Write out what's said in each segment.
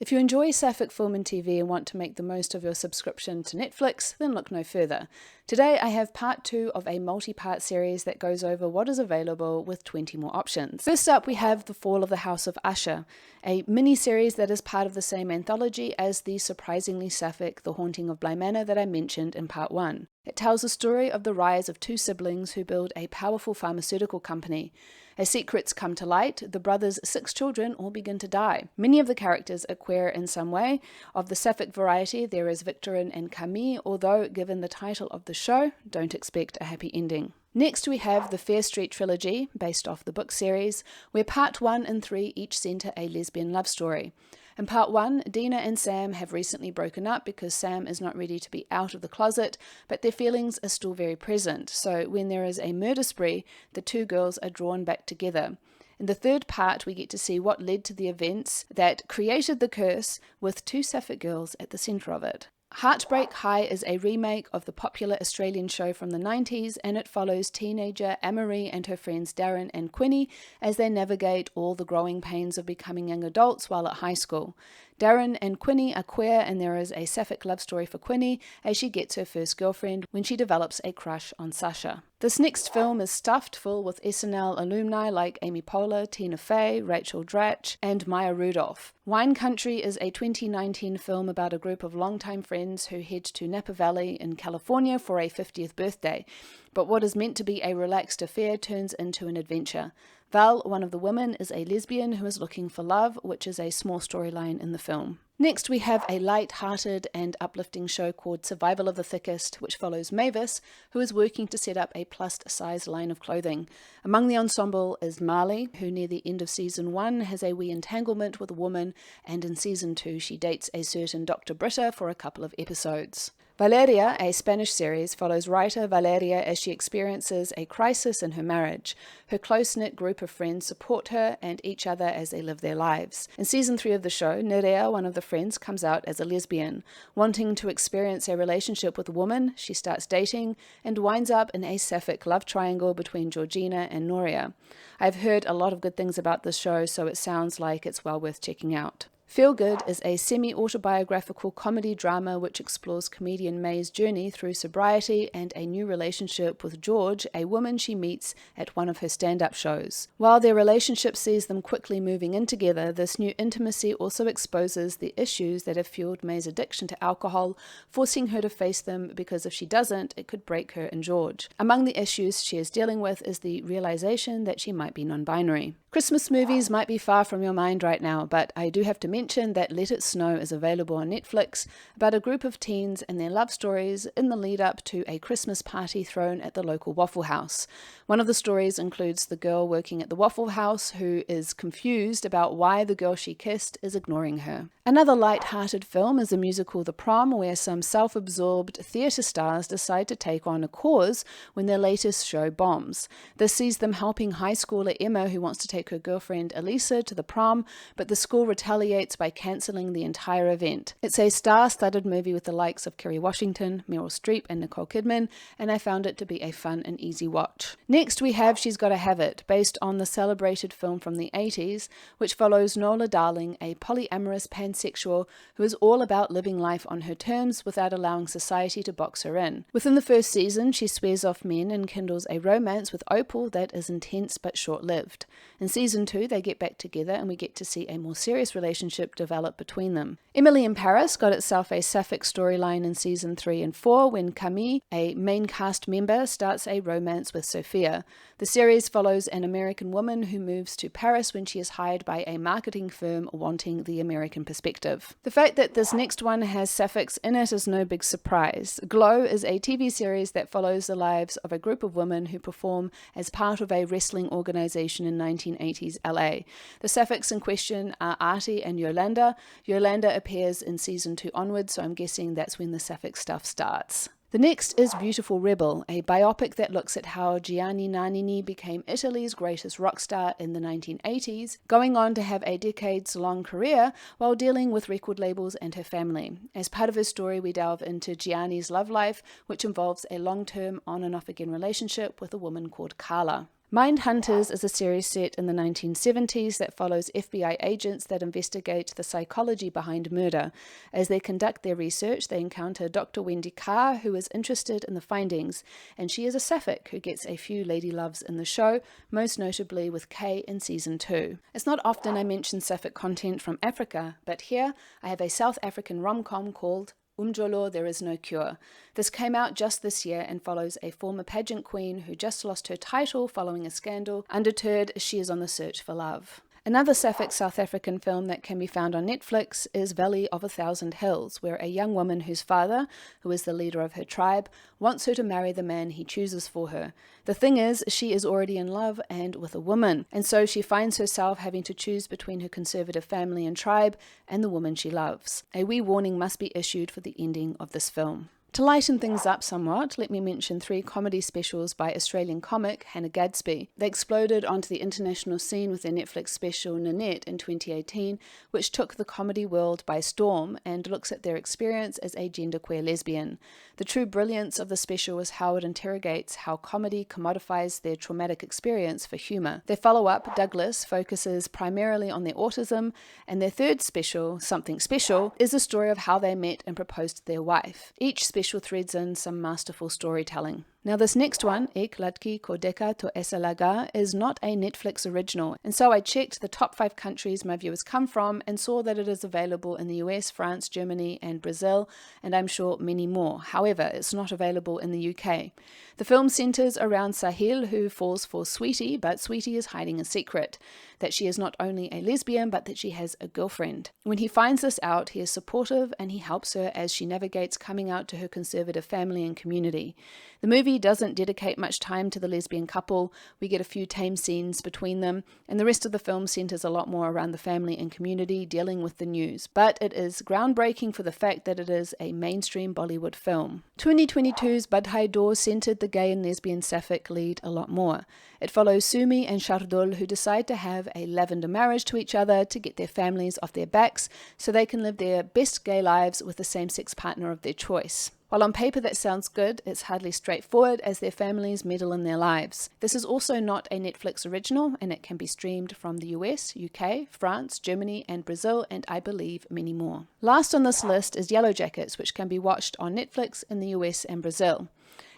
If you enjoy Sapphic film and TV and want to make the most of your subscription to Netflix, then look no further. Today I have part 2 of a multi-part series that goes over what is available with 20 more options. First up, we have The Fall of the House of Usher, a mini-series that is part of the same anthology as the surprisingly sapphic The Haunting of Bly Manor that I mentioned in part 1. It tells the story of the rise of two siblings who build a powerful pharmaceutical company. As secrets come to light, the brothers' 6 children all begin to die. Many of the characters are queer in some way. Of the sapphic variety, there is Victorine and Camille, although, given the title of the show, don't expect a happy ending. Next we have the Fair Street Trilogy, based off the book series, where part 1 and 3 each centre a lesbian love story. In part 1, Dina and Sam have recently broken up because Sam is not ready to be out of the closet, but their feelings are still very present, so when there is a murder spree, the two girls are drawn back together. In the third part, we get to see what led to the events that created the curse, with 2 sapphic girls at the centre of it. Heartbreak High is a remake of the popular Australian show from the 90s, and it follows teenager Amory and her friends Darren and Quinny as they navigate all the growing pains of becoming young adults while at high school. Darren and Quinny are queer, and there is a sapphic love story for Quinny as she gets her first girlfriend when she develops a crush on Sasha. This next film is stuffed full with SNL alumni like Amy Poehler, Tina Fey, Rachel Dratch, and Maya Rudolph. Wine Country is a 2019 film about a group of longtime friends who head to Napa Valley in California for a 50th birthday. But what is meant to be a relaxed affair turns into an adventure. Val, one of the women, is a lesbian who is looking for love, which is a small storyline in the film. Next, we have a light-hearted and uplifting show called Survival of the Thickest, which follows Mavis, who is working to set up a plus-size line of clothing. Among the ensemble is Marley, who near the end of Season 1 has a wee entanglement with a woman, and in Season 2 she dates a certain Dr. Britta for a couple of episodes. Valeria, a Spanish series, follows writer Valeria as she experiences a crisis in her marriage. Her close-knit group of friends support her and each other as they live their lives. In Season 3 of the show, Nerea, one of the friends, comes out as a lesbian. Wanting to experience a relationship with a woman, she starts dating and winds up in a sapphic love triangle between Georgina and Noria. I've heard a lot of good things about this show, so it sounds like it's well worth checking out. Feel Good is a semi-autobiographical comedy drama which explores comedian May's journey through sobriety and a new relationship with George, a woman she meets at one of her stand-up shows. While their relationship sees them quickly moving in together, this new intimacy also exposes the issues that have fueled May's addiction to alcohol, forcing her to face them because if she doesn't, it could break her and George. Among the issues she is dealing with is the realization that she might be non-binary. Christmas movies might be far from your mind right now, but I do have to mention that Let It Snow is available on Netflix about a group of teens and their love stories in the lead up to a Christmas party thrown at the local Waffle House. One of the stories includes the girl working at the Waffle House who is confused about why the girl she kissed is ignoring her. Another light-hearted film is the musical The Prom, where some self-absorbed theatre stars decide to take on a cause when their latest show bombs. This sees them helping high schooler Emma, who wants to take her girlfriend Elisa to the prom, but the school retaliates by cancelling the entire event. It's a star-studded movie with the likes of Kerry Washington, Meryl Streep and Nicole Kidman, and I found it to be a fun and easy watch. Next we have She's Gotta Have It, based on the celebrated film from the 80s, which follows Nola Darling, a polyamorous pansexual who is all about living life on her terms without allowing society to box her in. Within the first season, she swears off men and kindles a romance with Opal that is intense but short-lived. In Season 2, they get back together and we get to see a more serious relationship develop between them. Emily in Paris got itself a sapphic storyline in Season 3 and 4 when Camille, a main cast member, starts a romance with Sophia. The series follows an American woman who moves to Paris when she is hired by a marketing firm wanting the American perspective. The fact that this next one has sapphics in it is no big surprise. Glow is a TV series that follows the lives of a group of women who perform as part of a wrestling organization in 1980s LA. The sapphics in question are Artie and Yolanda. Yolanda appears in Season 2 onwards, so I'm guessing that's when the sapphic stuff starts. The next is Beautiful Rebel, a biopic that looks at how Gianni Nannini became Italy's greatest rock star in the 1980s, going on to have a decades-long career while dealing with record labels and her family. As part of her story, we delve into Gianni's love life, which involves a long-term on-and-off-again relationship with a woman called Carla. Mindhunters is a series set in the 1970s that follows FBI agents that investigate the psychology behind murder. As they conduct their research, they encounter Dr. Wendy Carr, who is interested in the findings, and she is a Sapphic who gets a few lady loves in the show, most notably with Kay in Season 2. It's not often I mention Sapphic content from Africa, but here I have a South African rom-com called Umjolo, There Is No Cure. This came out just this year and follows a former pageant queen who just lost her title following a scandal. Undeterred, she is on the search for love. Another Sapphic South African film that can be found on Netflix is Valley of a Thousand Hills, where a young woman whose father, who is the leader of her tribe, wants her to marry the man he chooses for her. The thing is, she is already in love and with a woman, and so she finds herself having to choose between her conservative family and tribe and the woman she loves. A wee warning must be issued for the ending of this film. To lighten things up somewhat, let me mention 3 comedy specials by Australian comic Hannah Gadsby. They exploded onto the international scene with their Netflix special Nanette in 2018, which took the comedy world by storm and looks at their experience as a genderqueer lesbian. The true brilliance of the special is how it interrogates how comedy commodifies their traumatic experience for humour. Their follow-up, Douglas, focuses primarily on their autism, and their third special, Something Special, is the story of how they met and proposed to their wife. Each special threads in some masterful storytelling. Now this next one, Ek Ladki ko Dekha to Aisa Laga, is not a Netflix original, and so I checked the top 5 countries my viewers come from and saw that it is available in the US, France, Germany and Brazil, and I'm sure many more. However, it's not available in the UK. The film centres around Sahil, who falls for Sweetie, but Sweetie is hiding a secret, that she is not only a lesbian but that she has a girlfriend. When he finds this out, he is supportive and he helps her as she navigates coming out to her conservative family and community. The movie doesn't dedicate much time to the lesbian couple. We get a few tame scenes between them, and the rest of the film centres a lot more around the family and community dealing with the news. But it is groundbreaking for the fact that it is a mainstream Bollywood film. 2022's Badhaai Do centred the gay and lesbian Sapphic lead a lot more. It follows Sumi and Shardul, who decide to have a lavender marriage to each other to get their families off their backs so they can live their best gay lives with the same-sex partner of their choice. While on paper that sounds good, it's hardly straightforward as their families meddle in their lives. This is also not a Netflix original, and it can be streamed from the US, UK, France, Germany and Brazil, and I believe many more. Last on this list is Yellowjackets, which can be watched on Netflix in the US and Brazil.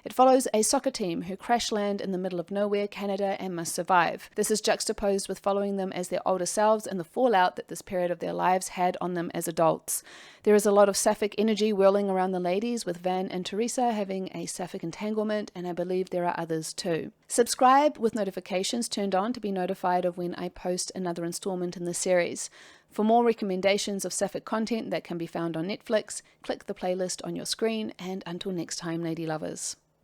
It follows a soccer team who crash land in the middle of nowhere, Canada, and must survive. This is juxtaposed with following them as their older selves and the fallout that this period of their lives had on them as adults. There is a lot of Sapphic energy whirling around the ladies, with Van and Teresa having a Sapphic entanglement, and I believe there are others too. Subscribe with notifications turned on to be notified of when I post another installment in the series. For more recommendations of Sapphic content that can be found on Netflix, click the playlist on your screen, and until next time, lady lovers.